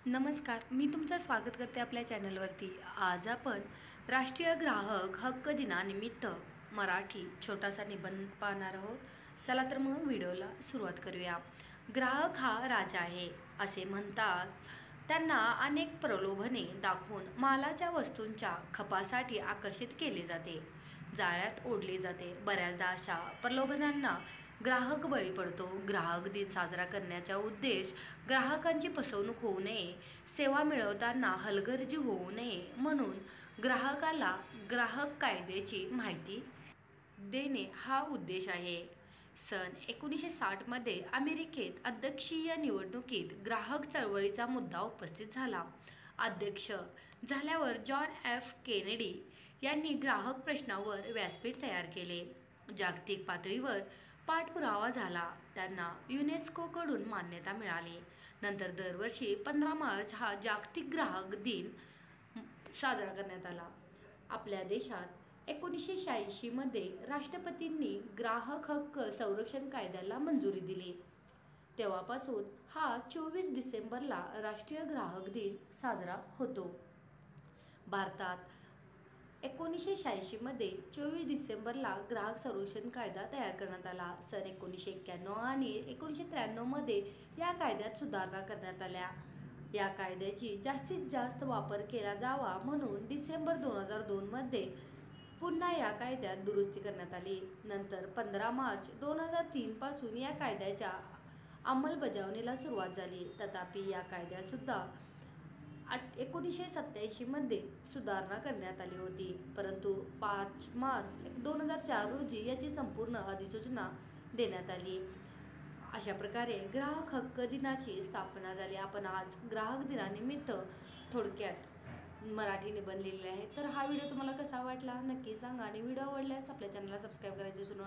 नमस्कार, मी तुमचं स्वागत करते आपल्या चॅनलवरती। आज आपण राष्ट्रीय ग्राहक हक्क दिनानिमित्त मराठी छोटासा निबंध पाहणार आहोत। चला तर मग व्हिडिओला सुरुवात करूया। ग्राहक हा राजा आहे असे म्हणतात। त्यांना अनेक प्रलोभने दाखवून मालाच्या वस्तूंच्या खपासाठी आकर्षित केले जाते, जाळ्यात ओढले जाते। बऱ्याचदा अशा प्रलोभनांना ग्राहक बळी पडतो। ग्राहक दिन साजरा करण्याचा उद्देश ग्राहकांची फसवणूक होऊ नये, सेवा मिळवताना हलगर्जी होऊ नये म्हणून ग्राहकाला ग्राहक कायद्याची माहिती देणे हा उद्देश आहे। सन 1960 मध्ये अमेरिकेत अध्यक्षीय निवडणुकीत ग्राहक चळवळीचा मुद्दा उपस्थित झाला। अध्यक्ष झाल्यावर जॉन एफ केनेडी यांनी ग्राहक प्रश्नावर व्यासपीठ तयार केले। जागतिक पातळीवर पाठपुरावा झाला, त्यांना युनेस्कोकडून मान्यता मिळाली। नंतर दरवर्षी 15 मार्च हा जागतिक ग्राहक दिन साजरा करण्यात आला। आपल्या देशात 1986 मध्ये राष्ट्रपतींनी ग्राहक हक्क संरक्षण कायद्याला मंजुरी दिली। तेव्हापासून हा 24 डिसेंबरला राष्ट्रीय ग्राहक दिन साजरा होतो। भारतात 1986 मध्ये 24 डिसेंबरला ग्राहक संरक्षण कायदा तयार करण्यात आला। सन 1991 आणि 1993 मध्ये या कायद्यात सुधारणा करण्यात आल्या। या कायद्याची जास्तीत जास्त वापर केला जावा म्हणून डिसेंबर 2002 मध्ये पुन्हा या कायद्यात दुरुस्ती करण्यात आली। नंतर 15 मार्च 2003 पासून या कायद्याच्या अंमलबजावणीला सुरुवात झाली। तथापि या कायद्यात सुद्धा 1987 मध्ये सुधारणा करण्यात आली होती, परंतु 5 मार्च 2004 रोजी याची संपूर्ण अधिसूचना देण्यात आली। अशा प्रकारे ग्राहक हक्क दिनाची स्थापना झाली। आपण आज ग्राहक दिनानिमित्त थोडक्यात मराठी निबंध लिहिलेले आहे। तर हा व्हिडिओ तुम्हाला कसा वाटला नक्की सांगा आणि व्हिडिओ आवडल्यास आपल्या चॅनलला सबस्क्राईब करायचे विसरू नका।